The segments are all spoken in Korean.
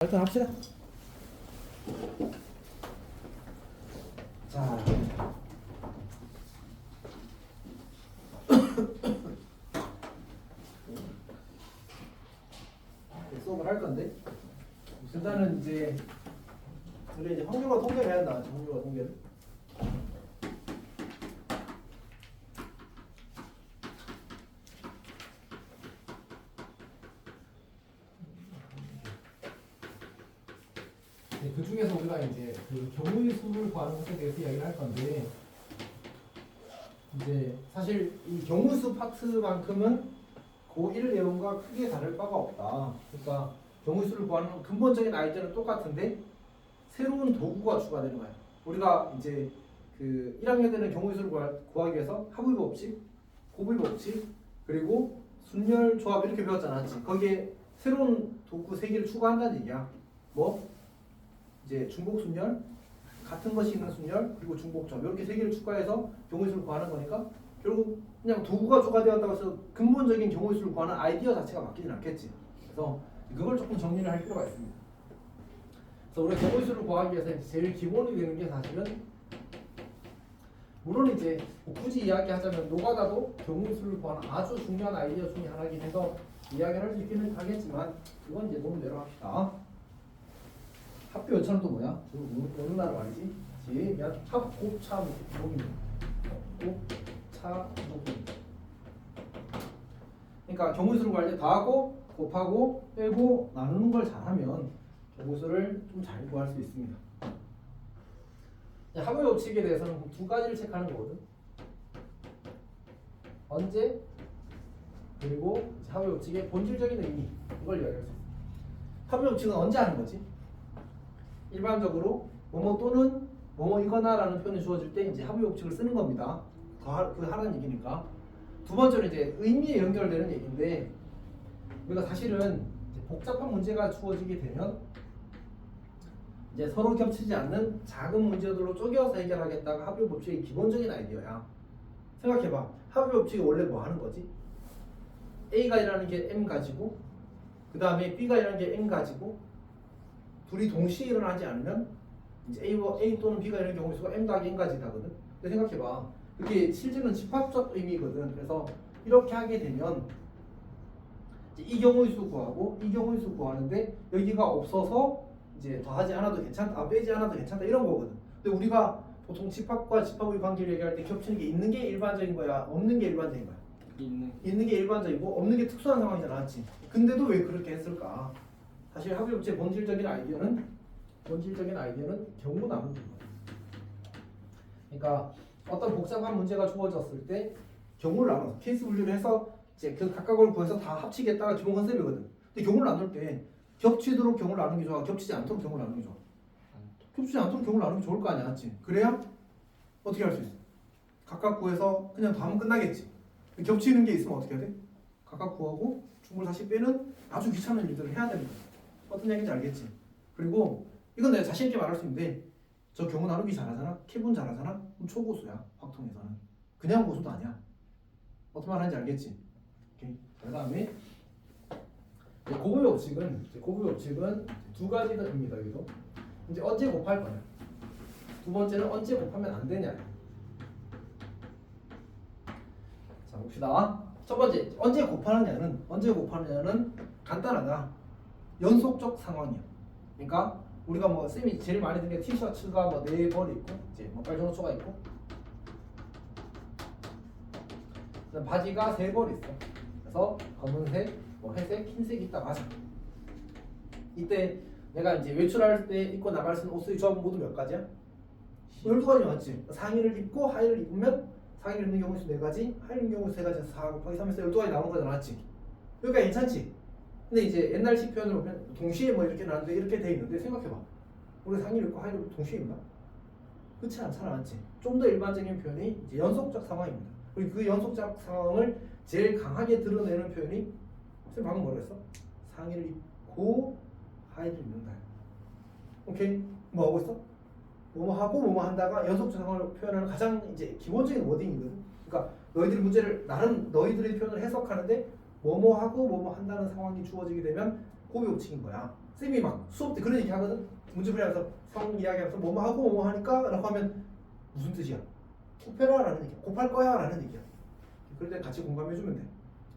일단 합시다. 자, 수업을 할 건데 일단은 이제 우리 이제 확률과 통계를 해야 한다. 확률과 통계를. 그 중에서 우리가 이제 그 경우의 수를 구하는 것에 대해서 이야기를 할 건데, 이제 사실 이 경우수 파트만큼은 고1 내용과 크게 다를 바가 없다. 그러니까 경우의 수를 구하는 근본적인 아이디어는 똑같은데 새로운 도구가 추가되는 거야. 우리가 이제 그 1학년 때는 경우의 수를 구하기 위해서 하부의 법칙, 곱의 법칙, 그리고 순열 조합 이렇게 배웠잖아. 거기에 새로운 도구 3개를 추가한다는 얘기야. 뭐? 이제 중복 순열, 같은 것이 있는 순열, 그리고 중복점 이렇게 3개를 추가해서 경우의 수를 구하는 거니까 결국 그냥 도구가 추가되었다고 해서 근본적인 경우의 수를 구하는 아이디어 자체가 바뀌진 않겠지. 그래서 그걸 조금 정리를 할 필요가 있습니다. 그래서 우리가 경우의 수를 구하기 위해서 제일 기본이 되는 게 사실은, 물론 이제 굳이 이야기하자면 노가다도 경우의 수를 구하는 아주 중요한 아이디어 중에 하나이긴 해서 이야기를 할 수 있기는 하겠지만 그건 이제 너무 내려갑시다. 합교 요차는 또 뭐야? 어느 나라 말이지? 합곱차 목입니다. 곱차 목입니다. 그러니까 경우수를 구할 때 더하고 곱하고 빼고 나누는 걸 잘하면 경우수를 좀 잘 구할 수 있습니다. 합의 법칙에 대해서는 2가지를 체크하는 거거든. 언제, 그리고 합의 법칙의 본질적인 의미, 이걸 이야기할 수 있어. 합의 법칙은 언제 하는 거지? 일반적으로 뭐뭐 또는 뭐뭐이거나 라는 표현이 주어질 때 이제 합의 법칙을 쓰는 겁니다. 그 하라는 얘기니까. 두 번째로 이제 의미에 연결되는 얘기인데, 우리가 사실은 이제 복잡한 문제가 주어지게 되면 이제 서로 겹치지 않는 작은 문제들로 쪼개서 해결하겠다가 합의 법칙의 기본적인 아이디어야. 생각해봐. 합의 법칙이 원래 뭐 하는 거지? A가 일하는 게 M 가지고, 그 다음에 B가 일하는 게 N 가지고, 둘이 동시에 일어나지 않으면 이제 A 또는 B가 이런 경우 수가 M 더하기 N까지 나거든. 근데 생각해봐. 그게 실제는 집합적 의미거든. 그래서 이렇게 하게 되면 이 경우의 수 구하고 이 경우의 수 구하는데 여기가 없어서 이제 더하지 않아도 괜찮다, 빼지 않아도 괜찮다 이런 거거든. 근데 우리가 보통 집합과 집합의 관계를 얘기할 때 겹치는 게 있는 게 일반적인 거야, 없는 게 일반적인 거야? 있는 게 일반적이고 없는 게 특수한 상황이잖아, 맞지? 근데도 왜 그렇게 했을까? 사실 합의 법칙의 본질적인 아이디어는 경우 나누기입니다. 그러니까 어떤 복잡한 문제가 주어졌을 때 경우를 나눠서 케이스 분류를 해서 이제 그 각각을 구해서 다 합치겠다가 기본 컨셉이거든. 근데 경우를 나눌 때 겹치도록 경우를 나누는 게 좋아, 겹치지 않도록 경우를 나누는 게 좋아? 겹치지 않도록 경우를 나누는 게 좋을 거 아니야, 맞지? 그래야 어떻게 할 수 있어? 각각 구해서 그냥 더 하면 끝나겠지. 겹치는 게 있으면 어떻게 해야 돼? 각각 구하고 중을 다시 빼는 아주 귀찮은 일들을 해야 됩니다. 어떤 얘기인지 알겠지? 그리고 이건 내가 자신 있게 말할 수 있는데, 저 경우 나누기 잘하잖아? 캐분 잘하잖아? 그럼 초고수야, 확통에서는. 그냥 고수도 아니야. 어떤 말 하는지 알겠지? 오케이. 그 다음에 곱의 법칙은 2가지입니다. 여기도 이제 언제 곱할 거냐, 두 번째는 언제 곱하면 안 되냐. 자, 봅시다. 첫 번째, 언제 곱하느냐는 간단하다. 연속적 상황이야. 그러니까 우리가 뭐 쌤이 제일 많이 듣는 게 티셔츠가 뭐 4벌이 있고, 이제 뭐 빨간옷초가 있고, 바지가 3벌 있어. 그래서 검은색, 뭐 회색, 흰색 있다고 하자. 이때 내가 이제 외출할 때 입고 나갈 수 있는 옷의 조합은 모두 몇 가지야? 12가지 맞지? 상의를 입고 하의를 입으면 상의를 입는 경우수 4가지, 하의를 입는 경우수 3가지, 4 곱하기 3에서 12가지 나온 거잖아, 맞지? 그러니까 괜찮지? 근데 이제 옛날식 표현으로 보면 동시에 뭐 이렇게 나는데 이렇게 돼 있는데, 생각해봐. 우리 상의를 입고 하의를 입고 동시에 입나? 그렇지 않잖아, 맞지? 좀 더 일반적인 표현이 이제 연속적 상황입니다. 그리고 그 연속적 상황을 제일 강하게 드러내는 표현이, 선생님 방금 뭐라 했어? 상의를 입고 하의를 입는다. 오케이? 뭐 하고 있어? 뭐뭐 하고 뭐뭐 한다가 연속적 상황을 표현하는 가장 이제 기본적인 워딩이거든. 그러니까 너희들이 문제를 나름 너희들의 표현을 해석하는데 뭐뭐 하고 뭐뭐 한다는 상황이 주어지게 되면 고비 법칙인 거야. 쌤이 막 수업 때 그런 얘기 하거든. 문제풀이하면서 성 이야기하면서 뭐뭐 하고 뭐뭐 하니까 라고 하면 무슨 뜻이야? 곱해라라는 얘기야. 곱할 거야 라는 얘기야. 그럴 때 같이 공감해주면 돼.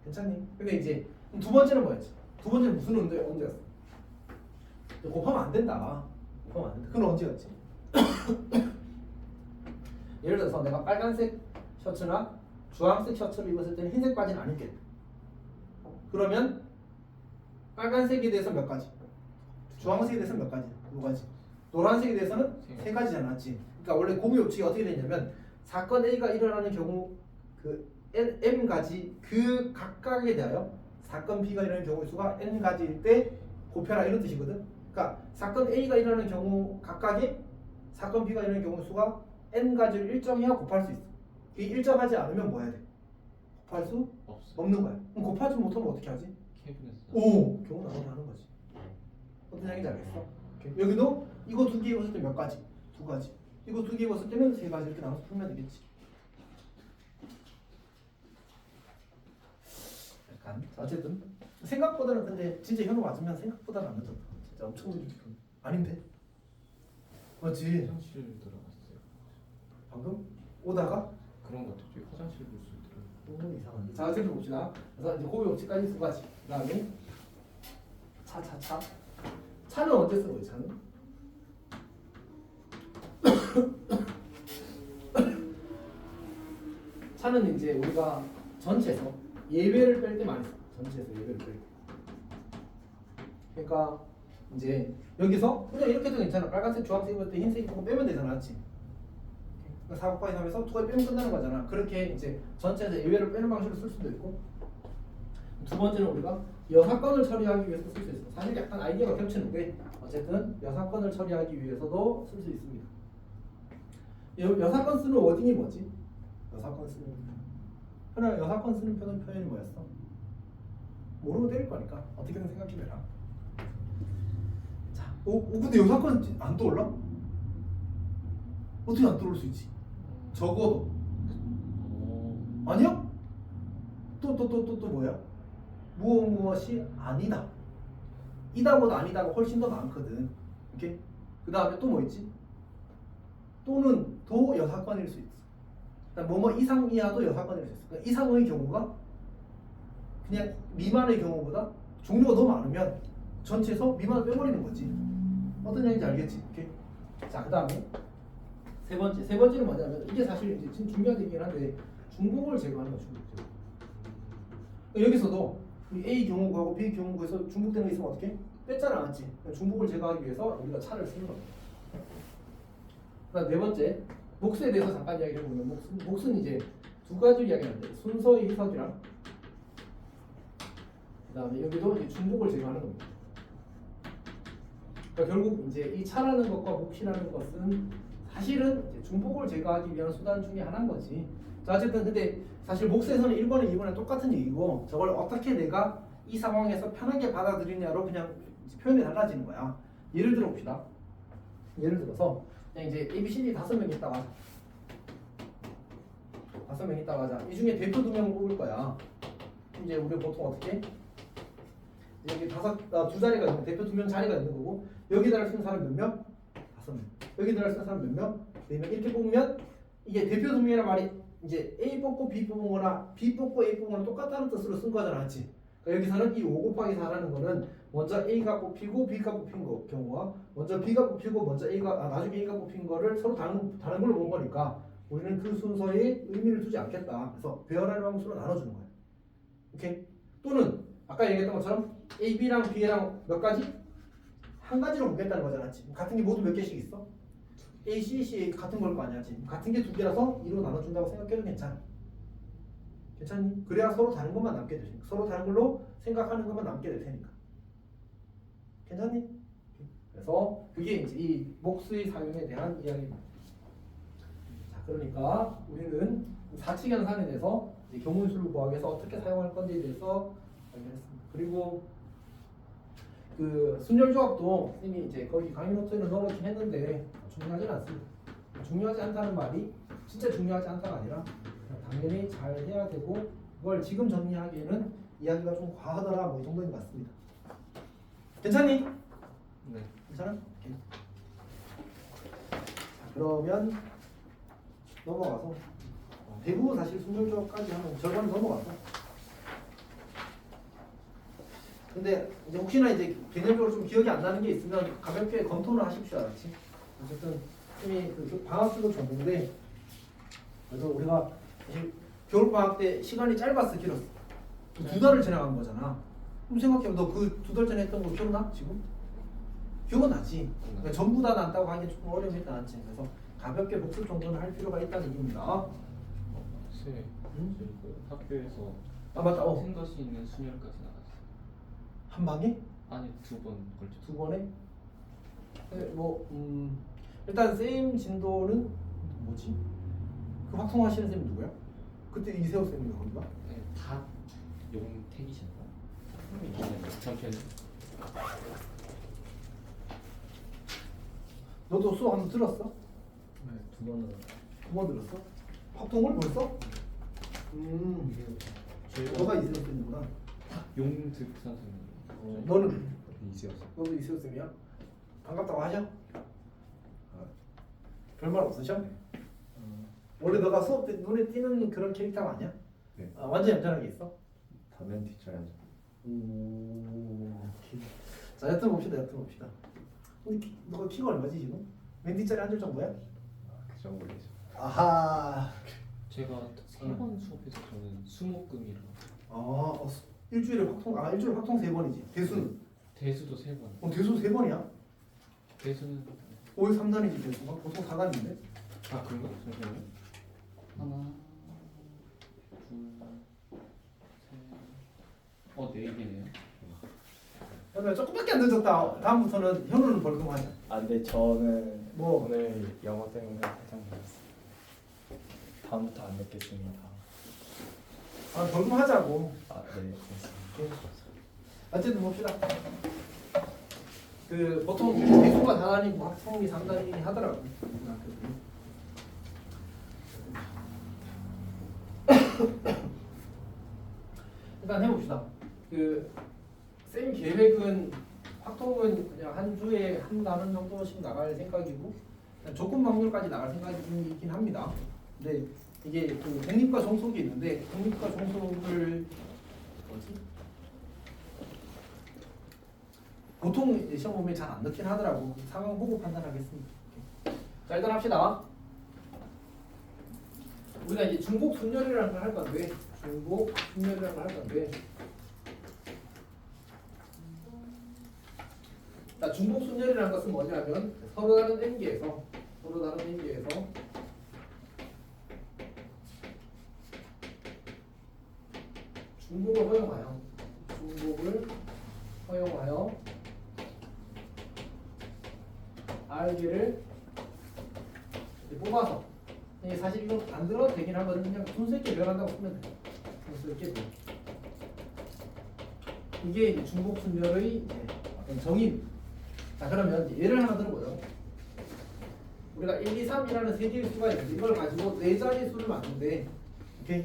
괜찮니? 근데 이제 두 번째는 뭐였지? 두 번째는 무슨 언제였어? 곱하면 안 된다. 곱하면 안 된다. 그건 언제였지? 예를 들어서 내가 빨간색 셔츠나 주황색 셔츠를 입었을 때는 흰색 바지는 안 입겠다. 그러면 빨간색에 대해서 몇 가지? 주황색에 대해서 몇 가지? 두 가지. 노란색에 대해서는 세 가지잖아, 맞지? 그러니까 원래 고무 법칙이 어떻게 되냐면 사건 A가 일어나는 경우 그 M 가지 그 각각에 대하여 사건 B가 일어나는 경우의 수가 N 가지일 때 곱해라 이런 뜻이거든. 그러니까 사건 A가 일어나는 경우 각각에 사건 B가 일어나는 경우의 수가 N 가지를 일정해야 곱할 수 있어. 이게 일정하지 않으면 뭐 해야 돼? 곱할 수 없는 거야. 그럼 곱하지 못하면 어떻게 하지? 오, 경우 나눠서 하는 거지. 어떤 얘기인지 알겠어? 여기도 이거 두 개 입었을 때 몇 가지? 두 가지. 이거 두 개 입었을 때는 세 가지 이렇게 나눠서 풀면 되겠지. 약간 자, 어쨌든 생각보다는 근데 진짜 현우 맞으면 생각보다는 안 늦었다. 진짜 엄청 늦었어. 아닌데? 맞지? 화장실 들어갔어요. 방금 오다가 그런 것 같아요. 화장실 볼 수 있더라고요. 너무 이상한데. 자, 어쨌든 봅시다. 그래서 이제 고비 법칙까지 두 가지. 그다음에 차. 차는 언제 쓰는 거예요? 차는? 차는 이제 우리가 전체에서 예외를 뺄 때 많이 써. 전체에서 예외를 뺄 때. 그러니까 이제 여기서 그냥 이렇게 해도 괜찮아. 빨간색, 주황색 입을 때 흰색 입고 빼면 되잖아, 맞지? 그러니까 4 곱하기 3에서 두 가지 빼면 끝나는 거잖아. 그렇게 이제 전체에서 예외를 빼는 방식으로 쓸 수도 있고. 두 번째는 우리가 여사건을 처리하기 위해서 쓸 수 있어. 사실 약간 아이디어가 겹치는데 어쨌든 여사건을 처리하기 위해서도 쓸 수 있습니다. 여사건 쓰는 워딩이 뭐지? 여사건 쓰는 표현. 여사건 쓰는 표현이 뭐였어? 모르고 때릴 거니까 어떻게든 생각해내라. 자, 근데 여사건 안 떠올라? 어떻게 안 떠올 수 있지? 적어도 아니야? 또 뭐야? 무엇이 아니다. 이다보다 아니다가 훨씬 더 많거든. 오케이? 그 다음에 또 뭐 있지? 또는 도 여사건일 수 있어. 뭐뭐 이상 이하도 여사건일 수 있어. 그러니까 이상의 경우가 그냥 미만의 경우보다 종류가 너무 많으면 전체에서 미만을 빼버리는 거지. 어떤 얘기인지 알겠지? 오케이? 자, 그 다음에 세 번째는 뭐냐면 이게 사실 이제 지금 중요한 얘기긴 한데 중복을 제거하는 거죠. 여기서도 A 경우하고 B 경우에서 중복되는 게 있으면 어떻게? 뺐잖아, 맞지? 중복을 제거하기 위해서 우리가 차를 쓰는 겁니다. 그다음 네 번째, 목수에 대해서 잠깐 이야기를 해보면 목수는 이제 두 가지 이야기하는데 순서의 희석이랑 그다음에 여기도 이제 중복을 제거하는 겁니다. 그러니까 결국 이제 이 차라는 것과 몫이라는 것은 사실은 이제 중복을 제거하기 위한 수단 중에 하나인 거지. 자, 어쨌든 근데 사실 몫에서는 1번에 2번에 똑같은 얘기고 저걸 어떻게 내가 이 상황에서 편하게 받아들이냐로 그냥 표현이 달라지는 거야. 예를 들어 봅시다. 예를 들어서 그냥 이제 A, B, C, D 5명 있다고 하자. 5명 있다고 하자. 이 중에 대표 2명 뽑을 거야. 이제 우리 보통 어떻게? 여기 두 자리가 있는 대표 2명 자리가 있는 거고 여기다가 쓰는 사람 몇 명? 5명. 여기다가 쓰는 사람 몇 명? 4명. 이렇게 뽑으면 이게 대표 2명이란 말이 이제 A 뽑고 B 뽑은 거나 B 뽑고 A 뽑은 거나 똑같다는 뜻으로 쓴 거잖아, 맞지? 그러니까 여기서는 이 5 곱하기 4라는 거는 먼저 A가 뽑히고 B가 뽑힌 거 경우와 먼저 B가 뽑히고 먼저 나중에 A가 뽑힌 거를 서로 다른 걸로 본 거니까 우리는 그 순서에 의미를 두지 않겠다. 그래서 배열하는 방식으로 나눠주는 거야. 오케이? 또는 아까 얘기했던 것처럼 A, B랑 B랑 몇 가지? 한 가지로 보겠다는 거잖아, 맞지? 같은 게 모두 몇 개씩 있어? A, C, C 같은 걸 거 아니야, 지금 같은 게 두 개라서 2로 나눠준다고 생각해도 괜찮아. 괜찮니? 그래야 서로 다른 것만 남게 될 테니까. 서로 다른 걸로 생각하는 것만 남게 될 테니까. 괜찮니? 그래서 그게 이제 이 목수의 사용에 대한 이야기입니다. 자, 그러니까 우리는 사칙 현상에 대해서 이제 교문수를 구하기 위해서 어떻게 사용할 건지에 대해서 알겠습니다. 그리고 그 순열조합도 이미 이제 거기 강의 노트에는 넣어놓긴 했는데 중요하진 않습니다. 중요하지 않다는 말이 진짜 중요하지 않다가 아니라 당연히 잘 해야 되고 그걸 지금 정리하기에는 이야기가 좀 과하더라 뭐 이 정도인 것 같습니다. 괜찮니? 네. 괜찮아? 오케이. 자, 그러면 넘어가서 대부분 사실 순정조합까지 하면 절반 넘어가서. 근데 이제 혹시나 이제 개념적으로 좀 기억이 안 나는 게 있으면 가볍게 검토를 하십시오, 알았지? 어쨌든 이미 그 방학기도 전인데 그래서 우리가 사실 겨울 방학 때 시간이 짧았어, 길었어? 두 달을 지나간 거잖아. 그럼 생각해, 너 그 두 달 전에 했던 거 기억나? 지금? 기억은 나지. 그러니까 전부 다 난다고 하기 조금 어려움이 있지. 그래서 가볍게 복습 정도는 할 필요가 있다는 얘기입니다. 네. 응? 그 학교에서 아 맞다. 생것이 있는 순열까지 나갔어요. 한 방에? 아니 2번 걸쳐. 두 번에? 네, 뭐 일단 쌤 진도는 뭐지? 그 확통하시는 쌤이 누구야? 그때 이세호 쌤인가 거기가? 네, 다 용택이셨나? 잠시만요. 너도 수업 한번 들었어? 네, 두 번은 두 번 들었어? 확통을 벌써? 저희가 너가 이세호 쌤이구나. 용득 선생님. 너는? 이지였어. 너도 이세호 쌤이야? 반갑다고 하셔? 별말 없으셔? 원래 너가 수업 때 눈에 띄는 그런 캐릭터가 아니야? 네. 아, 완전 얌전하게 있어? 다면 티처야죠. 오케이. 자, 여튼 봅시다. 근데 너가 키가 얼마지 지금? 맨 뒷자리 앉을 정도야? 그 정도이죠. 아하. 제가 3번 수업에서 저는 수목금이라 일주일에 확통 3번이지. 대수는? 대수도 3번. 대수 3번이야? 대수는 5일 3단이지 대수가? 보통 4단인데? 아 그런가? 잠시만요. 하나, 둘, 셋. 4개네요. 그러면 조금밖에 안 늦었다. 다음부터는 현우는 벌금하자. 아, 근데 저는 뭐? 오늘 영어 때문에 살짝 늦었어요. 다음부터 안 늦겠습니다. 아, 벌금하자고. 아, 네, 됐습니다. 어쨌든 봅시다. 그 보통 대수가 4단이고 확통이 3단이긴 하더라고. 일단 해봅시다. 쌤 계획은 확통은 그냥 한 주에 한 단원 정도씩 나갈 생각이고 조건 확률까지 나갈 생각이긴 합니다. 근데 이게 그 독립과 종속이 있는데 독립과 종속을 뭐지? 보통 이제 시험 보면 잘 안 넣긴 하더라고. 상황 보고 판단하겠습니다. 자, 일단 합시다. 우리가 이제 중복 순열이라는 걸 할 건데, 중복 순열이라는 걸 할 건데, 자, 중복 순열이라는 것은 뭐냐면 서로 다른 n개에서 중복을 허용하여 R개를 뽑아서 사실 이거 안 들어도 되긴 하거든. 그냥 순수 있게 변한다고 쓰면 돼. 순수 있게 돼. 이게 이제 중복 순열의 어떤 정의입니다. 자, 그러면 이제 예를 하나 들어보죠. 우리가 1, 2, 3이라는 세 개의 수가 있는데 이걸 가지고 네 자리 수를 만드는데, 오케이?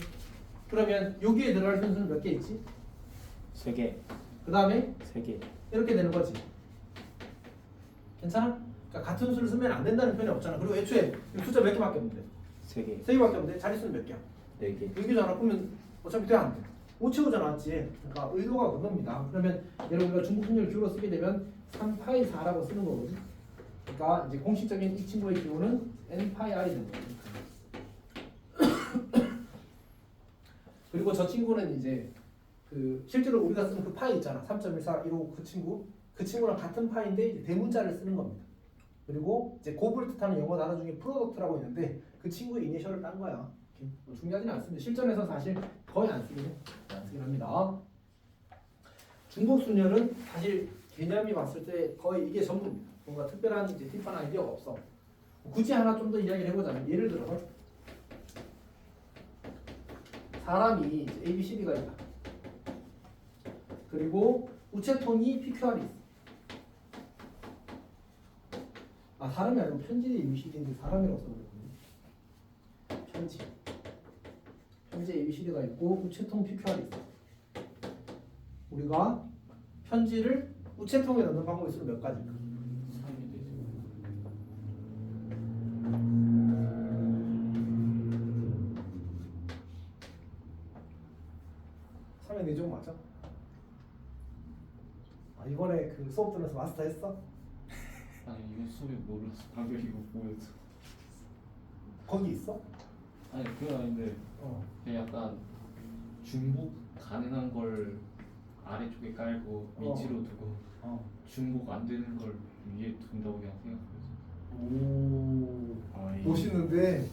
그러면 여기에 들어갈 순수는 몇 개 있지? 3개. 그 다음에 3개. 이렇게 되는 거지. 괜찮아? 그러니까 같은 수를 쓰면 안 된다는 표현이 없잖아. 그리고 애초에 숫자 몇 개밖에 없는데? 3개. 3개밖에 없는데 자릿수는 몇 개야? 4개. 6개잖아. 그러면 어차피 돼야 안 돼. 5 채우자 나왔지. 그러니까 의도가 그겁니다. 그러면 예를 우리가 중복순열 기호로 쓰게 되면 3파이 4라고 쓰는 거거든. 그러니까 이제 공식적인 이 친구의 기호는 n파이 r이 되는 거지. 그리고 저 친구는 이제 그 실제로 우리가 쓰는 그 파이 있잖아. 3.1415 그 친구랑 같은 파인데 이제 대문자를 쓰는 겁니다. 그리고 이제 곱을 뜻하는 영어 단어 중에 프로덕트라고 있는데 그 친구의 이니셜을 딴 거야. 뭐 중요하지는 않습니다. 실전에서 사실 거의 안 쓰긴 합니다. 중복 순열은 사실 개념이 봤을 때 거의 이게 전부입니다. 뭔가 특별한 이제 팁한 아이디어가 없어. 굳이 하나 좀 더 이야기를 해보자면 예를 들어서 사람이 이제 A, B, C, D가 있다. 그리고 우체통이 PQR이 있어. 아, 사람이 아니고 편지 A, B, C, D인데 사람이라고 써버렸네. 편지 A, B, C, D가 있고 우체통 PQR이 있어. 우리가 편지를 우체통에 넣는 방법이 수로 몇 가지일까? 3이 되죠. 3의 4종 맞아? 아, 이번에 그 수업 들으면서 마스터 했어? 아니 이거 수업이 모르겠어. 방금 이거 보여서. 거기 있어? 아니 그건 아닌데 어. 그냥 약간 중복 가능한 걸 아래쪽에 깔고 위치로 두고 중복 안 되는 걸 위에 둔다고 그냥 생각해서. 오. 어이. 멋있는데.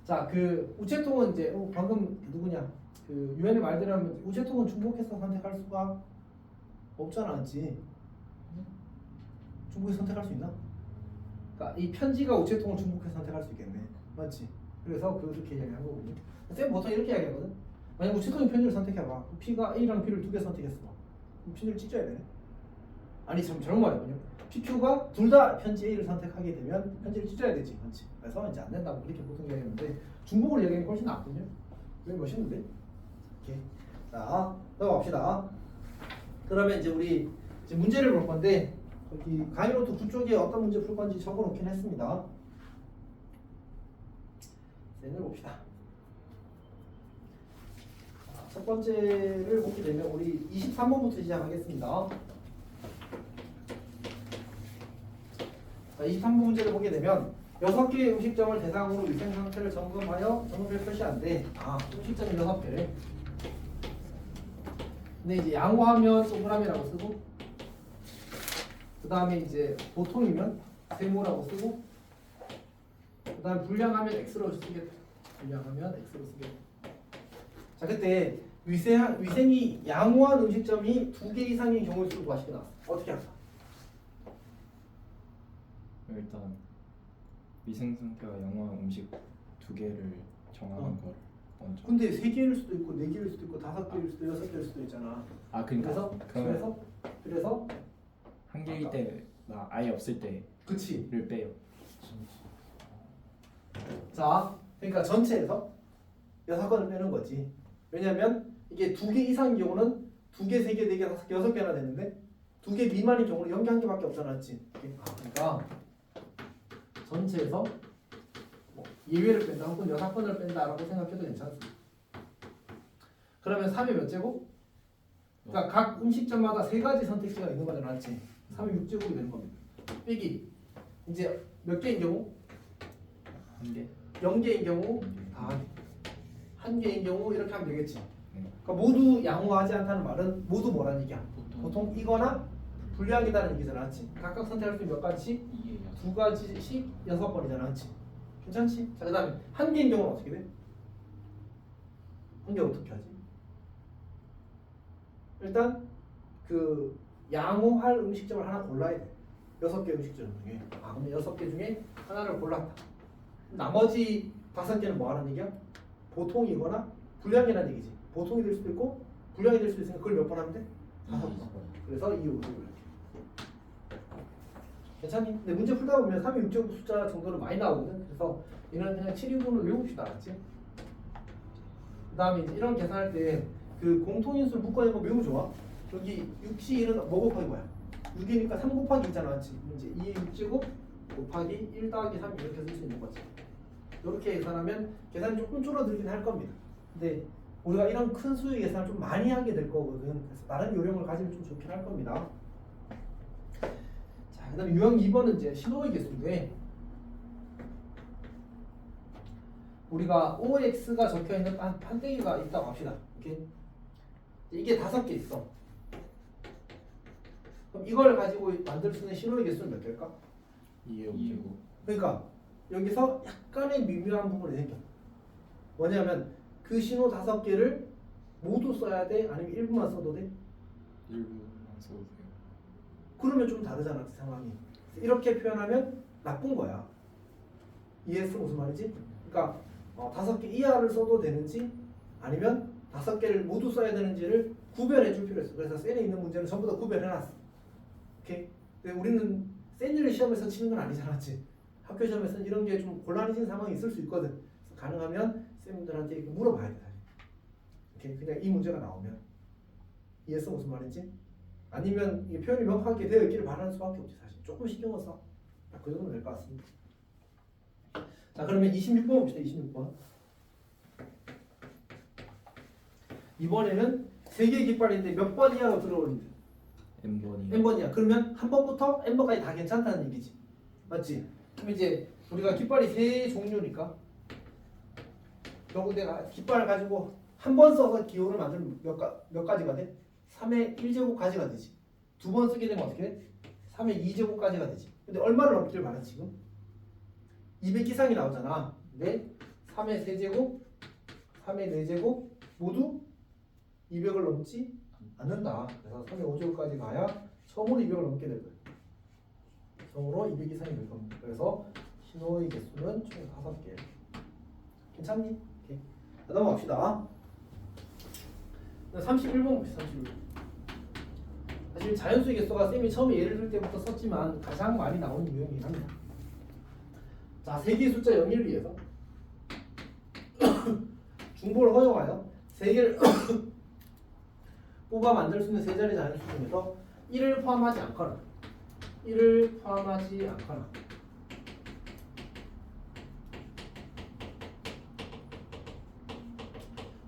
자, 그 우체통은 이제 방금 누구냐? 그 유엔의 말대로 하면 우체통은 중복해서 선택할 수가 없잖아, 맞지? 중복해서 선택할 수 있나? 그러니까 이 편지가 우체통을 중복해서 선택할 수 있겠네, 맞지? 그래서 그렇게 이야기한 거거든요. 쌤 보통 이렇게 이야기하거든. 만약 우체통이 편지를 선택해봐. P가 A랑 B를 두 개 선택했어. 그럼 편지를 찢어야 되네. 아니 참 저런 말이거든요. PQ가 둘 다 편지 A를 선택하게 되면 편지를 찢어야 되지, 맞지? 그래서 이제 안 된다고 그렇게 보통 얘기하는데 중복을 얘기하는 게 훨씬 낫거든요. 왜 멋있는데? 오케이. 자 넘어갑시다. 그러면 이제 우리 이제 문제를 볼 건데 여기 강의노트 9쪽에 어떤 문제 풀 건지 적어놓긴 했습니다. 쌤을 봅시다. 첫 번째를 보게 되면 우리 23번부터 시작하겠습니다. 자, 23번 문제를 보게 되면 6개의 음식점을 대상으로 위생 상태를 점검하여 점검표를 표시한대. 음식점이 6개래. 근데 이제 양호하면 동그라미라고 쓰고, 그 다음에 이제 보통이면 세모라고 쓰고, 그 다음에 불량하면 X로 쓰겠다. 불량하면 X로 쓰겠다. 자, 그때 위생이 양호한 음식점이 2개 이상인 경우일수록 맛있게 나왔어. 어떻게 할까? 일단 위생 상태가 양호한 음식 2개를 정하는 걸 먼저. 근데 3개일 수도 있고 4개일 수도 있고 5개일 수도 6개일 수도 있잖아. 아 그러니까 그래서 한 개일 때 나 아예 없을 그치. 때를 빼요. 자, 그러니까 전체에서 6건을 빼는 거지. 왜냐면 이게 2개 이상인 경우는 2개, 3개, 4개, 5개, 6개나 되는데 2개 미만인 경우는 0개, 1개밖에 없잖아, 맞지? 그러니까 전체에서 뭐 예외를 뺀다 혹은 6건을 뺀다라고 생각해도 괜찮습니다. 그러면 3의 몇 제곱? 그러니까 각 음식점마다 3가지 선택지가 있는 거잖아, 맞지? 3의 6제곱이 되는 겁니다. 빼기 이제 몇 개인 경우? 한 개. 0개인 경우 다 한 개인 경우 이렇게 하면 되겠지. 네. 그러니까 모두 양호하지 않다는 말은 모두 뭐라는 얘기야? 보통 이거나 불량이다는 얘기잖아, 맞지? 각각 선택할 수 있는 몇 가지씩? 2가지씩 6번이잖아, 맞지? 괜찮지? 자, 그 다음에 한 개인 경우는 어떻게 돼? 한 개 어떻게 하지? 일단 그 양호할 음식점을 하나 골라야 돼. 6개 음식점 중에. 그럼 6개 중에 하나를 골랐다. 나머지 5개는 뭐 하는 얘기야? 보통이거나 불량이라는 얘기지. 보통이 될 수도 있고 불량이 될 수도 있으니까 그걸 몇 번 하면 돼? 5번. 그래서 2, 5, 6 이렇게. 괜찮니? 근데 문제 풀다 보면 3의 6제곱 숫자 정도는 많이 나오거든. 그래서 이는 그냥 7, 2분을 외웁시다. 알았지? 그 다음에 이제 이런 계산할 때 그 공통인수를 묶어내는 거 매우 좋아. 여기 6시 1은 뭐 곱하기 뭐야? 6이니까 3 곱하기 2잖아, 맞지? 이제 2의 6제곱 곱하기 1 더하기 3 이렇게 쓸 수 있는 거지. 이렇게 계산하면 계산이 조금 줄어들긴 할 겁니다. 근데 우리가 이런 큰 수의 계산을 좀 많이 하게 될 거거든. 그래서 다른 요령을 가지면 좀 좋긴 할 겁니다. 자, 그다음 유형 2번은 이제 신호의 개수인데 우리가 OX가 적혀 있는 판때기가 있다고 합시다. 오케이? 이게 5개 있어. 그럼 이걸 가지고 만들 수 있는 신호의 개수는 몇 개일까? 2의 5제곱. 그러니까 여기서 약간의 미묘한 부분이 생겨. 뭐냐면 그 신호 5개를 모두 써야 돼? 아니면 일부만 써도 돼? 일부만 써도 돼요. 그러면 좀 다르잖아, 그 상황이. 이렇게 표현하면 나쁜 거야. 이해했어? 무슨 말이지? 그러니까 5개 이하를 써도 되는지 아니면 5개를 모두 써야 되는지를 구별해 줄 필요가 있어. 그래서 셀에 있는 문제는 전부 다 구별해놨어. 오케이? 근데 우리는 셀을 시험에서 치는 건 아니잖아, 맞지? 학교 시험에서는 이런 게 좀 곤란해진 상황이 있을 수 있거든. 그래서 가능하면 쌤들한테 물어봐야 돼. 오케이? 그냥 이 문제가 나오면. 이해했어 무슨 말인지? 아니면 이 표현이 명확하게 되어 있기를 바라는 수밖에 없지 사실. 조금 신경을 써. 딱 그 정도면 될 것 같습니다. 자 그러면 26번 봅시다. 26번. 이번에는 세 개의 깃발인데 몇 번 이하로 들어올린대? N번이. n번이야. 그러면 한 번부터 n번까지 다 괜찮다는 얘기지. 맞지? 그럼 이제 우리가 깃발이 세 종류니까 결국 내가 깃발을 가지고 한 번 써서 기호를 만들면 몇 가지가 돼? 3의 1제곱까지가 되지. 두 번 쓰게 되면 어떻게 돼? 3의 2제곱까지가 되지. 근데 얼마를 넘기를 바라 지금? 200 이상이 나오잖아. 근데 3의 세제곱, 3의 4제곱 모두 200을 넘지 않는다. 그래서 3의 5제곱까지 가야 처음으로 200을 넘게 될 거야. 처음으로 200 이상이 될 겁니다. 그래서 신호의 개수는 총 5개. 괜찮니? 오케이. 자, 넘어갑시다. 31번 봅시다. 31번. 사실 자연수의 개수가 쌤이 처음에 예를 들 때부터 썼지만 가장 많이 나오는 유형이긴 합니다. 자, 세 개의 숫자 0을 위해서 중복을 허용하여 세 개를 뽑아 만들 수 있는 세 자리 자연수 중에서 1을 포함하지 않거나 1을 포함하지 않거나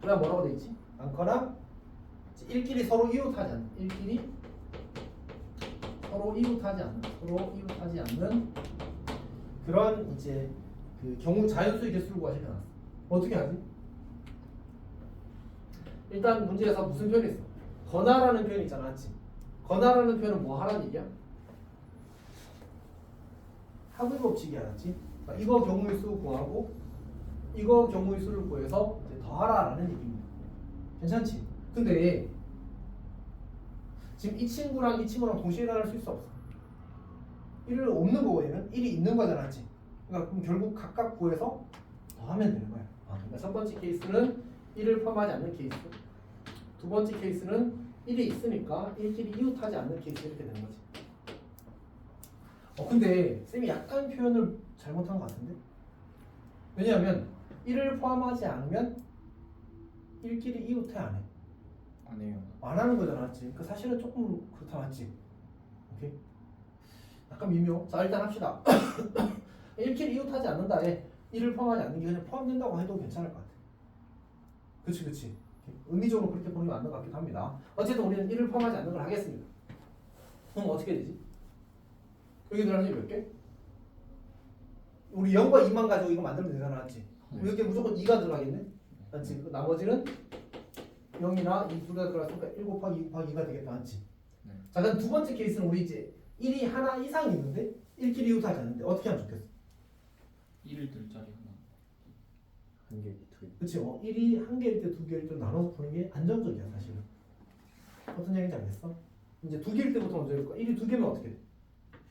그다음 뭐라고 돼 있지? 않거나 1끼리 서로 이웃하지 않는 1끼리 서로 이웃하지 않는 그런 이제 그 경우 자연수의 개수를 구하시면 나왔어. 어떻게 하지? 일단 문제에서 무슨 표현이 있어? 거나라는 표현이 있잖아, 맞지? 거나라는 표현은 뭐 하라는 얘기야? 합의 법칙이 알았지? 그러니까 이거 경우의 수 구하고 이거 경우의 수를 구해서 이제 더하라라는 얘기입니다. 괜찮지? 근데 지금 이 친구랑 이 친구랑 동시에 일어날 수 있어 없어? 1을 없는 거고 얘는 1이 있는 거잖아, 맞지? 그러니까 그럼 결국 각각 구해서 더하면 되는 거야. 그러니까 첫 번째 케이스는 1을 포함하지 않는 케이스, 두 번째 케이스는 1이 있으니까 1끼리 이웃하지 않는 케이스 이렇게 되는 거지. 근데 쌤이 약간 표현을 잘못한 것 같은데? 왜냐하면 1을 포함하지 않으면 1끼리 이웃해 안 해? 안 해요. 안 하는 거잖아, 맞지? 그 사실은 조금 그렇다, 맞지? 오케이? 약간 미묘. 자, 일단 합시다. 1끼리 이웃하지 않는다에 1을 포함하지 않는 게 그냥 포함된다고 해도 괜찮을 것 같아. 그치. 의미적으로 그렇게 보면 맞는 것 같기도 합니다. 어쨌든 우리는 1을 포함하지 않는 걸 하겠습니다. 그럼 어떻게 되지? 여기 들어가는 게 몇 개? 우리 0과 2만 가지고 이거 만들면 되잖아, 맞지? 여기 무조건 2가 들어가겠네? 맞지? 그 나머지는 0이나 2 둘 다 들어갔으니까 1 곱하기 2 곱하기 2가 되겠다, 맞지? 네. 자, 그럼 두 번째 케이스는 우리 이제 1이 하나 이상이 있는데 1끼리 이웃하지 않는데 어떻게 하면 좋겠어? 1을 들 자리 하나. 한 개, 두 개. 그치? 1이 한 개일 때 두 개일 때 나눠서 푸는 게 안정적이야, 사실은. 어떤 얘기인지 알겠어? 이제 두 개일 때부터 먼저 해볼까? 1이 두 개면 어떻게 돼?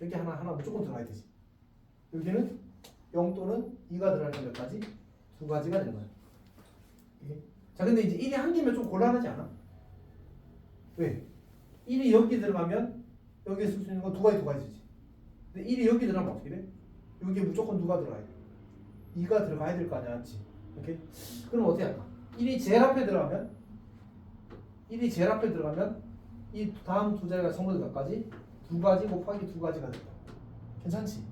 여기 하나 무조건 들어가야 되지. 여기는 0 또는 2가 들어갈 때 몇 가지? 두 가지가 되는 거야. 오케이? 자, 근데 이제 1이 한 개면 좀 곤란하지 않아? 왜? 1이 여기 들어가면 여기에 쓸 수 있는 건 두 가지지. 근데 1이 여기 들어가면 어떻게 돼? 여기에 무조건 누가 들어가야 돼? 2가 들어가야 될 거 아니야, 맞지? 오케이? 그럼 어떻게 할까? 1이 제일 앞에 들어가면 이 다음 두 자리가 전부 다 몇 가지? 두 가지 곱하기 두 가지가 된다. 괜찮지?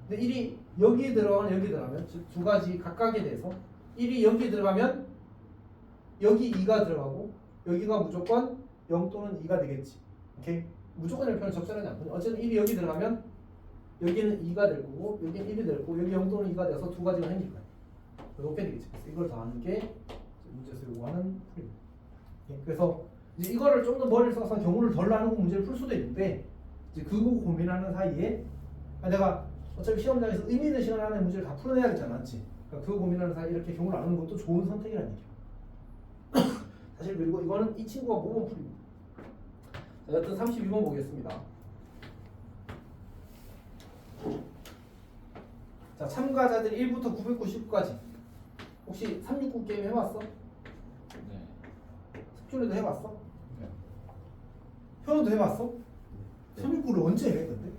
근데 1이 여기에 들어가면 즉 두 가지 각각에 대해서 1이 여기에 들어가면 여기 2가 들어가고 여기가 무조건 0 또는 2가 되겠지. 오케이? 무조건이라는 표현은 적절하지 않거든요. 어쨌든 1이 여기 들어가면 여기는 2가 될 거고 여기는 1이 될 거고 여기 0 또는 2가 돼서 두 가지가 생길 거야. 이렇게 되겠지. 그래서 이걸 더하는 게 문제에서 요구하는 풀입니다. 그래서 이제 이거를 좀 더 머리를 써서 경우를 덜 나누고 문제를 풀 수도 있는데 이제 그거 고민하는 사이에 내가 어차피 시험장에서 의미 있는 시간 안에 문제를 다 풀어내야겠잖아, 맞지? 그러니까 그거 고민하는 사이에 이렇게 경우를 나누는 것도 좋은 선택이라는 얘기야. 사실 그리고 이거는 이 친구가 모범 풀입니다. 자, 여튼 32번 보겠습니다. 자, 참가자들 1부터 999까지 혹시 369 게임 해봤어? 네. 숙주리도 해봤어? 네. 현우도 해봤어? 네. 369를 언제 해 근데?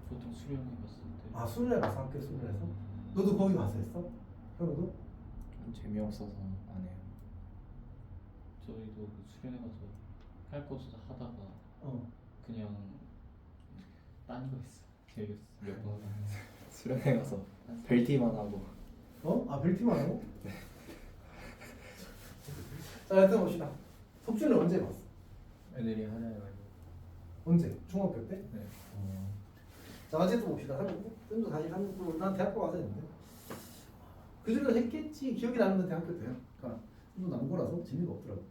보통 수련해봤을 때. 아, 수련회 가서 학교 수련회에서? 너도 거기 가서 했어? 현우도? 재미없어서 안 해요. 저희도 그 수련해가서 할거수 하다가 어. 그냥 딴 거 했어. 재밌어. 몇 번. 수련회 가서 벨티만 하고. 어? 아 벨트만 하고? 자 여튼 봅시다. 석준은 언제 봤어? 애들이 하냐고. 언제? 중학교 때? 네. 자 어쨌든 봅시다. 쌤도 다시 한국으로 난 대학교 와서 했는데 그 전에도 했겠지. 기억이 나는 건 대학교 때야. 그러니까 쌤도 남고라서 재미가 없더라고.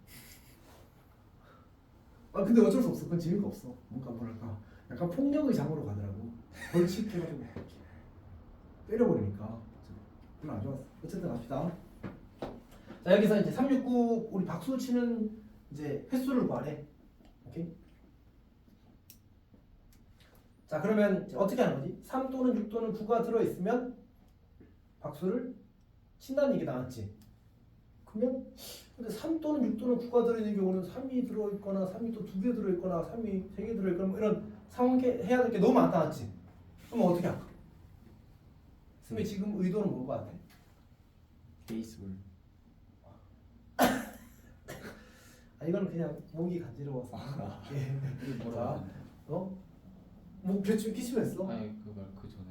아 근데 어쩔 수 없어. 그건 재미가 없어. 뭔가 뭐랄까 약간 폭력의 장으로 가더라고. 벌칙해가지고 이렇게 때려버리니까 별로 안 좋았어. 어쨌든 갑시다. 자 여기서 이제 369 우리 박수 치는 이제 횟수를 구하래. 오케이. 자 그러면 이제 어떻게 하는 거지? 3 또는 6 또는 9가 들어있으면 박수를 친다는 얘기 나왔지. 그러면 근데 3 또는 6 또는 9가 들어있는 경우는 3이 들어있거나 3이 또 2개 들어있거나 3이 3개 들어있거나 뭐 이런 상황 해야 될 게 너무 많다 맞지? 그럼 어떻게 할까? 쌤이 지금 의도는 뭘 것 같아? 케이스물. 아 이거는 그냥 목이 간지러워서 예. 이게 자, 뭐라? 어? 목 대충 기침했어? 아니 그걸 그 전에.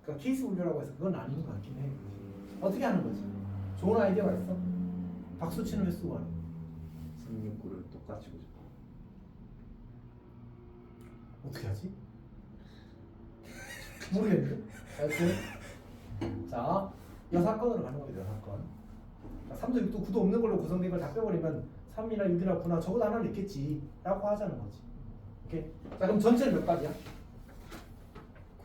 그러니까 케이스 분류라고 해서 그건 아닌 것 같긴 해. 어떻게 하는 거지? 좋은 아이디어가 있어? 박수 치는 횟수 구하는. 369를 똑같이 보자. 어떻게 하지? 모르겠는데? 하여튼 자 여사건으로 가는 겁니다. 여사건. 3도 6도 9도 없는 걸로 구성된 걸 다 빼버리면 3이나 6이나 9나 적어도 하나는 있겠지 라고 하자는 거지. 오케이. 자 그럼 전체는 몇 가지야?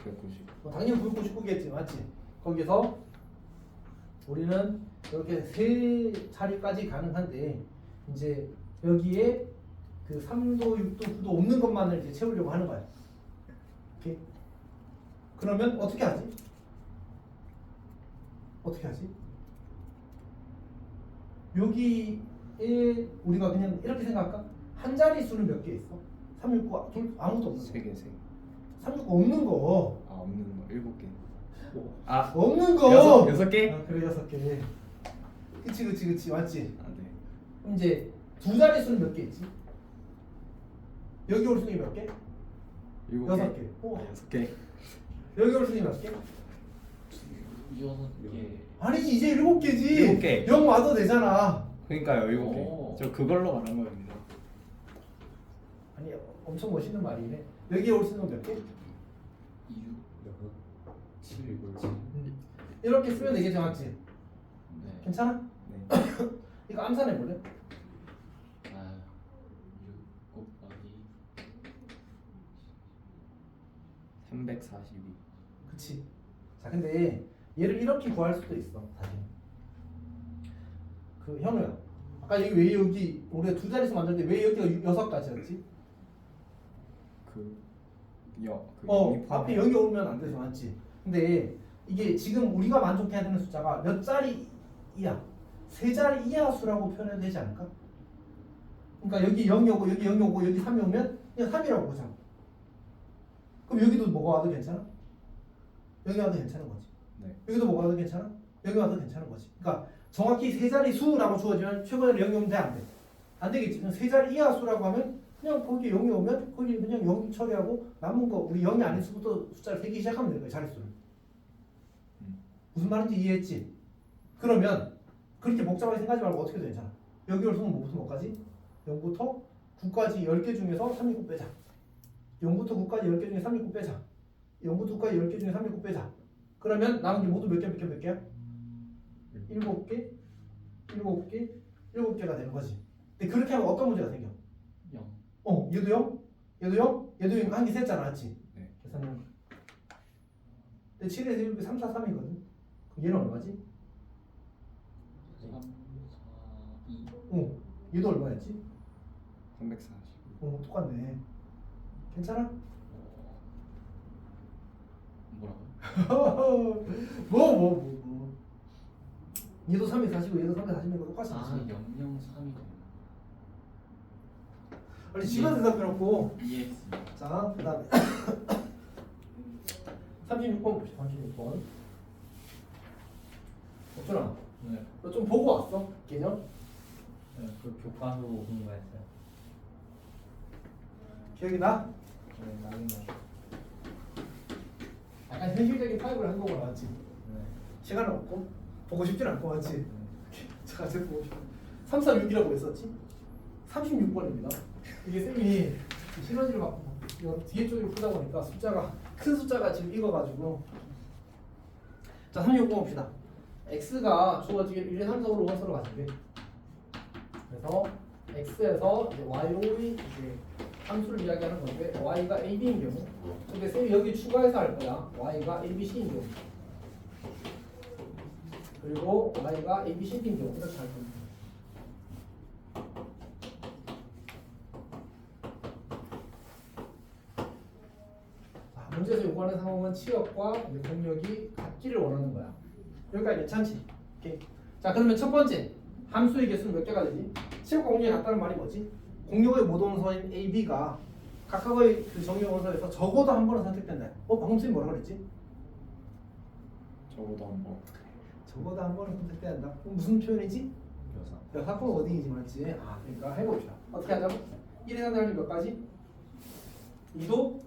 990. 당연히 999겠지 맞지? 거기서 우리는 이렇게 세 자리까지 가능한데 이제 여기에 그 3도 6도 9도 없는 것만을 이제 채우려고 하는 거야. 오케이? 그러면 어떻게 하지? 어떻게 하지? 여기에 우리가 그냥 이렇게 생각할까? 한 자리 수는 몇 개 있어? 369 아무것도 없는 거. 3개. 369 없는 거. 아 없는 거 7개. 아 없는 거. 6개? 아, 그래 6개. 그치 맞지? 아 네. 그럼 이제 두 자리 수는 몇 개 있지? 여기 올 수는 몇 개? 7개. 6개. 오. 6개. 여기 올 수는 몇 개? 6개. 아니지 이제 7개지. 7개. 0 와도 되잖아. 그러니까요 7개. 오. 저 그걸로 말한 겁니다. 아니 엄청 멋있는 말이네. 여기 올 수는 몇 개? 6, 7, 7. 이렇게 쓰면 되겠지 맞지? 네. 괜찮아? 네. 이거 암산해 볼래? 아, 6 곱하기 342. 그치. 자 근데 얘를 이렇게 구할 수도 있어 사실. 그 현우야 아까 여기 우리가 두 자릿수 만들 때 왜 여기가 6가지였지? 그 앞에 0이 오면 안 되죠 맞지? 근데 이게 지금 우리가 만족해야 되는 숫자가 몇 자리 이하? 세 자리 이하 수라고 표현해도 되지 않을까? 그러니까 여기 0이 오고 여기 0이 오고 여기 3이 오면 그냥 3이라고 보자. 그럼 여기도 뭐가 와도 괜찮아? 여기 와도 괜찮은 거지. 네. 여기도 뭐가 와도 괜찮아? 여기 와도 괜찮은 거지. 그러니까 정확히 세 자리 수라고 주어지면 최고로 0이 오면 돼? 안 돼? 안 되겠지. 그럼 세 자리 이하 수라고 하면 그냥 거기 0이 오면 거기 그냥 0 처리하고 남은 거 우리 0이 아닌 수부터 숫자를 세기 시작하면 되는 거야. 자릿수를. 무슨 말인지 이해했지? 그러면 그렇게 복잡하게 생각하지 말고 어떻게 해도 괜찮아. 여기 올 수는 뭐부터 뭐까지? 0부터 9까지 10개 중에서 369 빼자. 0부터 9까지 10개 중에 369 빼자. 0부터 9까지 10개 중에 369 빼자. 그러면 남은 게 모두 몇 개야? 7개? 7개? 7개가 되는 거지. 근데 그렇게 하면 어떤 문제가 생겨? 0. 얘도 0? 얘도 0? 얘도 0? 한 개 셌잖아, 맞지? 네. 계산은. 근데 7에서 7이 3, 4, 3이거든. 그럼 얘는 얼마지? 3, 4, 2. 얘도 얼마였지? 340. 똑같네. 괜찮아? 뭐라고요? 뭐. 얘도 340이고 얘도 340이고 똑같이 아, 나지. 0, 0, 3이 되는 빨리 시간 대답해놓고. EX. 자, 그 다음에 36번 봅시다. 36번. 옥준아, 네. 너 좀 보고 왔어? 개념? 네. 그 교과서 공부했어요. 기억이 나? 네, 나긴 나. 약간 현실적인 타입을 한 거고 나왔지. 네. 시간은 없고 보고 싶진 않고 맞지. 네. 자, 제가 보고 싶어. 346이라고 했었지? 36번입니다. 이게 쌤이 시너지를 막 뒤에 쪽으로 푸다 보니까 숫자가 큰 숫자가 지금 익어가지고. 자, 36번 봅시다. x가 주어지길 1, 2, 3, 4, 5, 6 원서로 가진대. 그래서 x에서 이제 y의 이제 함수를 이야기하는 건데 y가 a, b인 경우, 근데 쌤이 여기 추가해서 할 거야. y가 a, b, c인 경우, 그리고 y가 a, b, c, d인 경우 이렇게 할 겁니다. 자, 문제에서 요구하는 상황은 치역과 이제 공역이 같기를 원하는 거야. 여기까지 괜찮지? 오케이. 자, 그러면 첫 번째 함수의 개수는 몇 개가 되지? 치역과 공역이 같다는 말이 뭐지? 공역의 모동선인 a, b가 각각의 그 정의 원소에서 적어도 한 번은 선택된다. 방금 쌤이 뭐라 그랬지? 적어도 한 번. 적어도 한 번은 선택돼야 한다. 그럼 무슨 표현이지? 여사. 여사건 어딩이지 맞지? 아, 그러니까 해봅시다. 어떻게 하자고? 1의 상대하는 몇 가지? 2도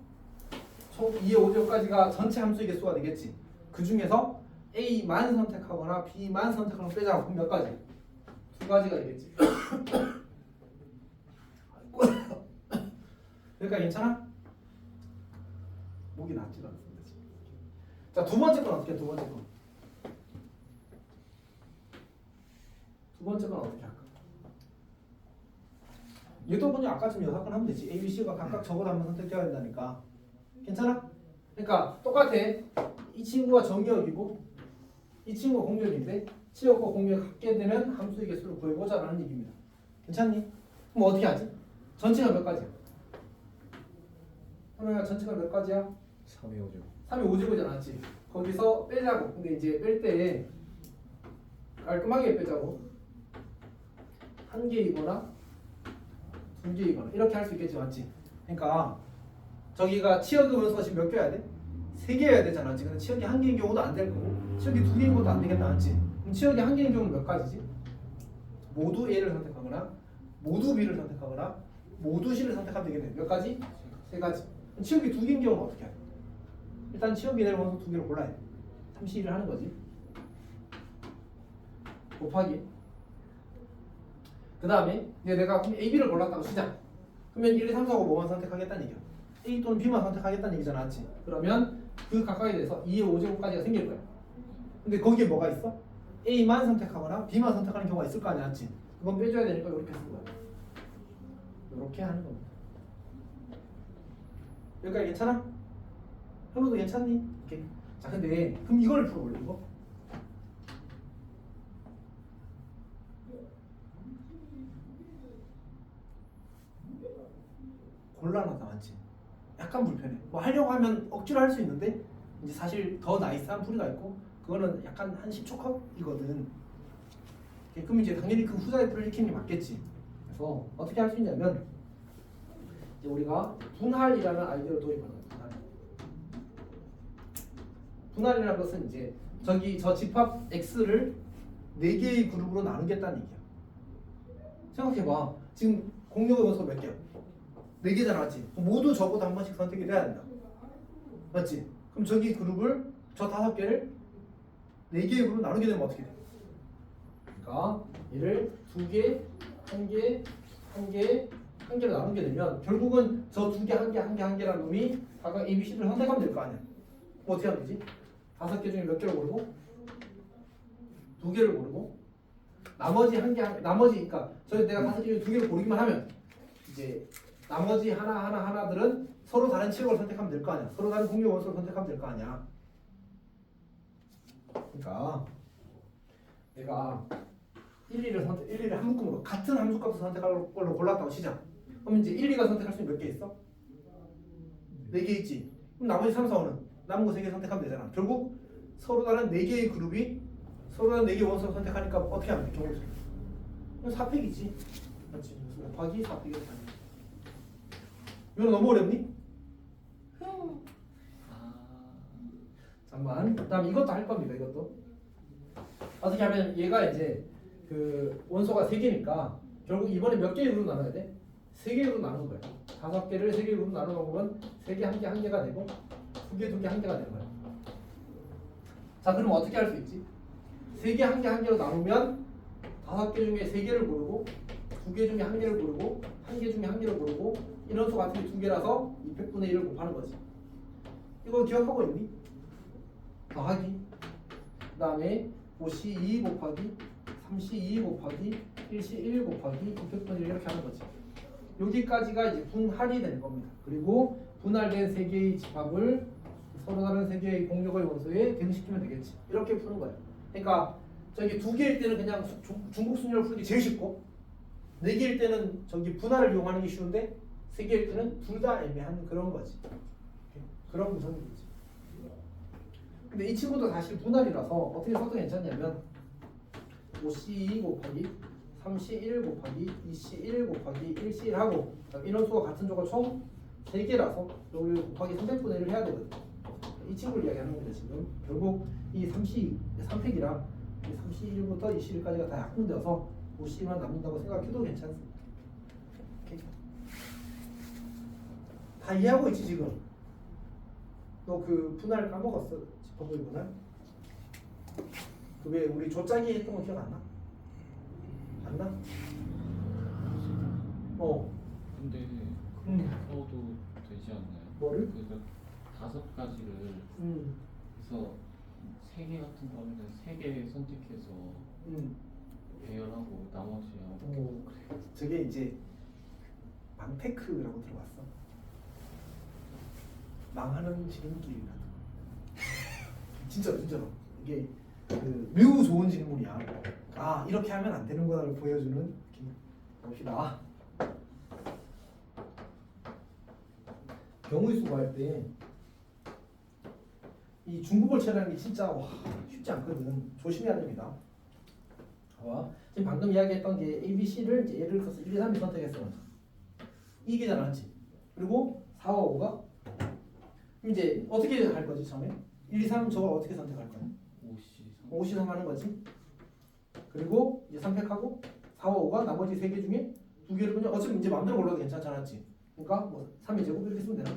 총 2의 5제곱까지가 전체 함수의 개수가 되겠지. 그 중에서 A만 선택하거나 B만 선택하거나 빼자고. 그럼 몇 가지? 두 가지가 되겠지. 그러니까 괜찮아? 목이 낫지도 않습니다. 자, 두 번째 건 어떻게 해? 두 번째 건. 두 번째 건 어떻게 할까? 얘도 그냥 아까처럼 여섯 건 하면 되지. A, B, C가 각각 적어도 한 번 선택해야 된다니까. 괜찮아? 그러니까 똑같아. 이 친구가 정역이고 이 친구가 공역인데 치역과 공역이 같게 되는 함수의 개수를 구해보자라는 얘기입니다. 괜찮니? 그럼 어떻게 하지? 전체가 몇 가지야? 하나야, 전체가 몇 가지야? 3의 5제곱. 3이 5제곱이잖아, 맞지? 거기서 빼자고. 근데 이제 뺄 때 깔끔하게 빼자고. 한 개이거나 두 개이거나 이렇게 할 수 있겠지, 맞지? 그러니까 저기가 치역이면 사실 몇 개여야 돼? 3개여야 되잖아, 맞지? 근데 치역이 한 개인 경우도 안 될 거고 치역이 2개인 것도 안 되겠다, 맞지? 그럼 치역이 한 개인 경우는 몇 가지지? 모두 A를 선택하거나 모두 B를 선택하거나 모두 C를 선택하면 되겠네. 몇 가지? 3가지. 그럼 치역이 2개인 경우는 어떻게 해? 일단 치역이 내는 원소 2개를 골라야 돼. 3C1을 하는 거지. 곱하기. 그 다음에 내가 그럼 A, B를 골랐다고 치자. 그러면 1, 2, 3, 4, 5, 5만 선택하겠다는 얘기야. A 또는 B만 선택하겠다는 얘기잖아, 맞지? 그러면 그 각각에 대해서 2의 5제곱까지가 생길 거야. 근데 거기에 뭐가 있어? A만 선택하거나 B만 선택하는 경우가 있을 거 아니야, 맞지? 그건 빼줘야 되니까 이렇게 쓴 거야. 이렇게 하는 겁니다. 여기까지 괜찮아? 현우도 괜찮니? 오케이. 자, 근데 그럼 이걸 풀어볼래, 이거? 곤란하다, 맞지? 약간 불편해. 뭐 하려고 하면 억지로 할 수 있는데 이제 사실 더 나이스한 풀이가 있고 그거는 약간 한 10초 컷이거든. 그럼 이제 당연히 그 후자의 풀을 시키는 게 맞겠지. 그래서 어떻게 할 수 있냐면 이제 우리가 분할이라는 아이디어를 도입하는 거야. 분할이라는 것은 이제 저 집합 x를 4개의 그룹으로 나누겠다는 얘기야. 생각해봐. 지금 공역의 원소가 몇 개야? 4개잖아, 맞지? 모두 적어도 한 번씩 선택이 돼야 된다, 맞지? 그럼 저기 그룹을 저 5개를 4개의 그룹으로 나누게 되면 어떻게 돼? 그러니까 얘를 2개, 1개, 1개, 1개로 나누게 되면 결국은 저 2개, 1개, 1개, 1개라는 놈이 각각 A, B, C를 선택하면 될 거 아니야. 뭐 어떻게 하면 되지? 5개 중에 몇 개를 고르고 2개를 고르고 나머지 그러니까 내가 5개 중에 2개를 고르기만 하면 이제 나머지 하나들은 서로 다른 치역을 선택하면 될 거 아니야. 서로 다른 공역 원소를 선택하면 될 거 아니야. 그러니까 내가 1, 2를 한 묶음으로 같은 함수값을 선택할 걸로 골랐다고 치자. 그럼 이제 1, 2가 선택할 수 있는 몇 개 있어? 4개 있지. 그럼 나머지 3, 4, 5는 남은 거 3개 선택하면 되잖아. 결국 서로 다른 4개의 그룹이 서로 다른 4개의 원소를 선택하니까 어떻게 하면 돼? 경우수. 그럼 4팩이지. 맞지? 그래서 곱하기 4팩이 이렇게 하는 거야. 이거 너무 어렵니? 잠깐만. 그다음 이것도 할 겁니다. 이것도 어떻게 하면 얘가 이제 그 원소가 3개니까 결국 이번에 몇 개의 그룹 나눠야 돼? 3개의 그룹 나누는 거야. 5개를 3개로 나눠 놓으면 3개, 1개, 1개가 되고 2개, 2개, 1개가 되는 거야. 자, 그럼 어떻게 할 수 있지? 3개, 1개, 1개로 나누면 5개 중에 3개를 고르고 2개 중에 1개를 고르고 1개 중에 1개를 고르고 인원수 같은 게 2개라서 200분의 1을 곱하는 거지. 이거 기억하고 있니? 더하기 그 다음에 5C2 곱하기 3C2 곱하기 1C1 곱하기 200분의 1 이렇게 하는 거지. 여기까지가 이제 분할이 되는 겁니다. 그리고 분할된 3개의 집합을 서로 다른 3개의 공역의 원소에 대응시키면 되겠지. 이렇게 푸는 거예요. 그러니까 저기 2개일 때는 그냥 중국 순위를 푸는 게 제일 쉽고 4개일 때는 저기 분할을 이용하는 게 쉬운데 3개일 때는 둘 다 애매한 그런 거지. 그런 구성이겠지. 근데 이 친구도 사실 분할이라서 어떻게 써도 괜찮냐면 5C2 곱하기 3C1 곱하기 2C1 곱하기 1C1하고 인원수가 같은 조가 총 3개라서 여기 곱하기 300분의 1을 해야 되거든요. 이 친구를 이야기하는 겁니다. 지금 결국 이 3팩이랑 3C1부터 2C1까지가 다 약분되어서 5C만 남는다고 생각해도 괜찮습니다. 오케이. 다 이해하고 있지 지금? 너 그 분할 까먹었어? 집합의 분할? 그 왜 우리 조짜기 했던 거 기억 안 나? 안 나? 근데 음. 써도 되지 않나요? 뭐를? 그 5가지를 그래서 3개 같은 거 하면 3개 선택해서 배열하고 나머지 하고 저게 이제 망테크라고 들어봤어? 망하는 지름길이라는 거. 진짜로 이게 그 매우 좋은 질문이야. 아 이렇게 하면 안 되는구나를 보여주는 봅시다. 경우의 수 구할 때 이 중국어를 채라는 게 진짜 쉽지 않거든. 조심해야 됩니다. 봐. 지금 방금 이야기했던 게 A, B, C를 이제 예를 들어서 1, 2, 3이 선택했어. 이게잖아, 맞지? 그리고 4와 5가 이제 어떻게 할 거지 처음에? 1, 2, 3 저걸 어떻게 선택할 거야? 5, C, 3 하는 거지. 그리고 이제 선택하고 4와 5가 나머지 3개 중에 2개를 그냥 어차피 이제 마음대로 골라도 괜찮잖았지. 그러니까 뭐 3의 제곱 이렇게 쓰면 되나?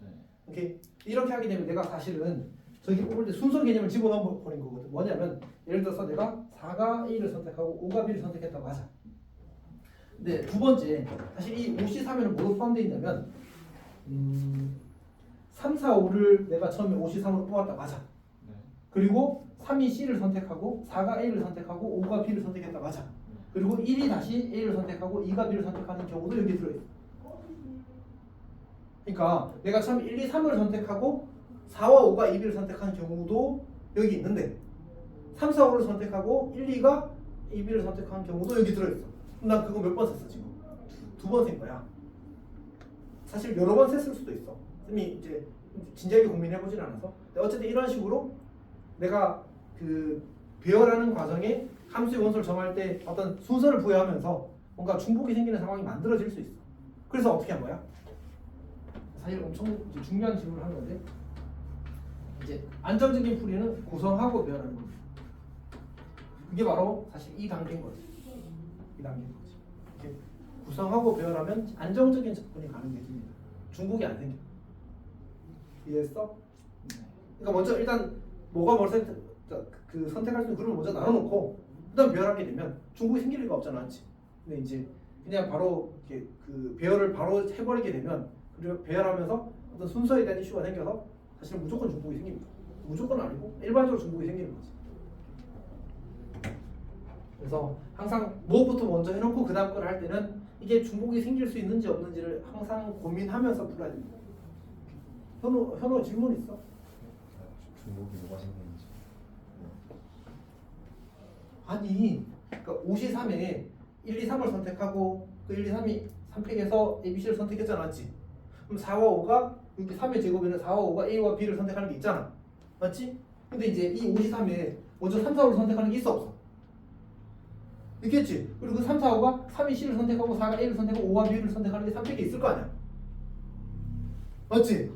네. 오케이. 이렇게 하게 되면 내가 사실은 저기 뽑을 때 순서 개념을 집어넣어 버린 거거든. 뭐냐면 예를 들어서 내가 4가 A를 선택하고 5가 B를 선택했다고 하자. 근데 두 번째 사실 이 5C3에는 뭐로 포함되어 있냐면 3, 4, 5를 내가 처음에 5C3으로 뽑았다고 하자. 네. 그리고 3이 C를 선택하고 4가 A를 선택하고 5가 B를 선택했다고 하자. 그리고 1이 다시 A를 선택하고 2가 B를 선택하는 경우도 여기 들어있어. 그러니까 내가 처음 1, 2, 3을 선택하고 4와 5가 2, B를 선택하는 경우도 여기 있는데 3, 4, 5를 선택하고 1, 2가 2, B를 선택하는 경우도 여기 들어있어. 그럼 난 그거 몇 번 썼어 지금? 2번 쓴 거야. 사실 여러 번 썼을 수도 있어. 쌤이 이제 진지하게 고민해보진 않아서. 어쨌든 이런 식으로 내가 그 배열하는 과정에 함수의 원소를 정할 때 어떤 순서를 부여하면서 뭔가 중복이 생기는 상황이 만들어질 수 있어. 그래서 어떻게 한 거야? 사실 엄청 이제 중요한 질문을 한 건데 이제 안정적인 풀이는 구성하고 배열하는 겁니다. 그게 바로 사실 이 단계인 거지. 이 단계인 거지. 이렇게 구성하고 배열하면 안정적인 접근이 가능해집니다. 중복이 안 생겨. 이해했어? 그러니까 먼저 일단 뭐가 뭘 선택할 수 있는 그룹을 먼저 나눠놓고 그다음 배열하게 되면 중복이 생길 리가 없잖아, 맞지? 근데 이제 그냥 바로 이렇게 그 배열을 바로 해버리게 되면 그리고 배열하면서 어떤 순서에 대한 이슈가 생겨서 사실은 무조건 중복이 생깁니다. 무조건 아니고 일반적으로 중복이 생기는 거지. 그래서 항상 무엇부터 먼저 해놓고 그 다음 걸 할 때는 이게 중복이 생길 수 있는지 없는지를 항상 고민하면서 풀어야 됩니다. 현우 질문 있어? 중복이 뭐가 생기는지. 아니 그러니까 5C3에 1, 2, 3을 선택하고 그 1, 2, 3이 3팩에서 A, B, C를 선택했잖아, 맞지? 그럼 4와 5가 여기 3의 제곱에는 4와 5가 A와 B를 선택하는 게 있잖아, 맞지? 근데 이제 이 5C3에 먼저 3, 4, 5를 선택하는 게 있어 없어? 있겠지? 그리고 그 3, 4, 5가 3이 C를 선택하고 4가 A를 선택하고 5와 B를 선택하는 게 3팩에 있을 거 아니야, 맞지?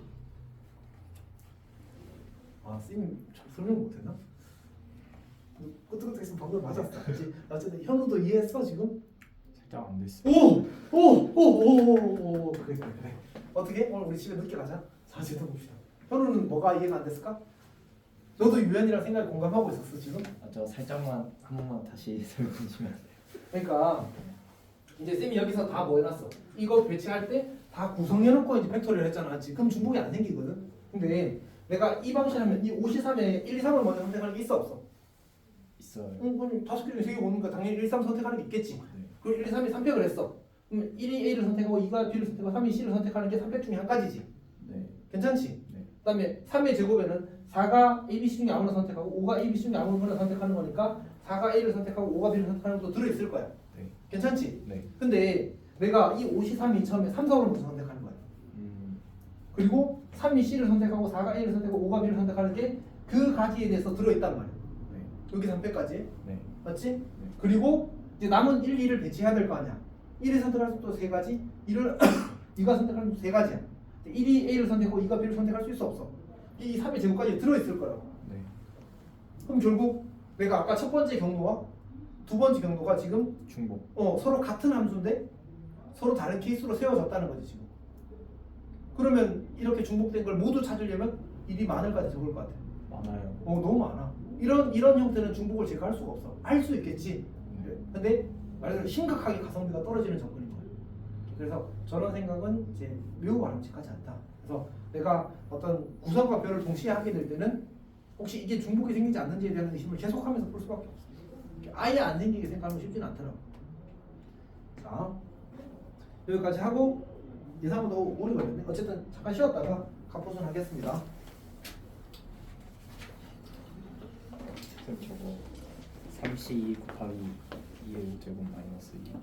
아 쌤이 잘 설명 못했나? 끄떡끄떡했으면 방금 맞았어. 그치? 어쨌든 현우도 이해했어 지금? 딱 안 됐어. 오 그래. 어떻게? 오늘 우리 집에 늦게 가자. 사제도 봅시다. 현우는 뭐가 이해가 안 됐을까? 너도 유연이랑 생각에 공감하고 있었어 지금? 저 살짝만 한 번만 다시 설명해 주시면 안 돼요? 그러니까 이제 쌤이 여기서 다 뭐 해놨어. 이거 배치할 때 다 구성해놓고 이제 팩토리를 했잖아. 지금 중복이 안 생기거든. 근데 내가 이 방식하면 이 5, 3에 1, 2, 3을 먼저 선택하는 게 있어 없어? 있어요. 그럼 5개 중에 3개 오니까 당연히 1, 3 선택하는 게 있겠지. 네. 그리고 1, 2, 3이 3팩을 했어. 그럼 1이 A를 선택하고 2가 B를 선택하고 3이 C를 선택하는 게 3팩 중에 한 가지지. 네. 괜찮지? 네. 그 다음에 3의 제곱에는 4가 ABC 중에 아무나 선택하고 5가 ABC 중에 아무나 선택하는 거니까 4가 A를 선택하고 5가 B를 선택하는 것도 들어있을 거야. 네. 괜찮지? 네. 근데 내가 이 5, 3이 처음에 3, 4, 5를 먼저 선택하는 거야. 그리고 3이 C를 선택하고 4가 A를 선택하고 5가 B를 선택하는 게 그 가지에 대해서 들어있단 말이야. 네. 여기 3패까지. 네. 맞지? 그리고 이제 남은 1, 2를 배치해야 될 거 아니야. 1을 선택할 수도 3가지, 2를 2가 선택할 수도 3가지야. 1이 A를 선택하고 2가 B를 선택할 수 있어 없어? 이 3의 제곱까지 들어있을 거라고. 네. 그럼 결국 내가 아까 첫 번째 경로와 두 번째 경로가 지금 중복. 서로 같은 함수인데 서로 다른 케이스로 세워졌다는 거지 지금. 그러면 이렇게 중복된 걸 모두 찾으려면 일이 많을까 적을 것 같아. 많아요. 너무 많아. 이런 형태는 중복을 제거할 수가 없어. 할 수 있겠지. 네. 근데 말 그대로 심각하게 가성비가 떨어지는 접근인 거예요. 그래서 저런 생각은 이제 매우 바람직하지 않다. 그래서 내가 어떤 구성과 별을 동시에 하게 될 때는 혹시 이게 중복이 생기지 않는지에 대한 의심을 계속하면서 풀 수밖에 없어. 아예 안 생기게 생각하면 쉽지는 않더라고. 자, 여기까지 하고 예상보다 오래 걸렸네. 어쨌든 잠깐 쉬었다가 갑부선 하겠습니다. 선생님 저거 3C 곱하기 2의 제곱 마이너스 2.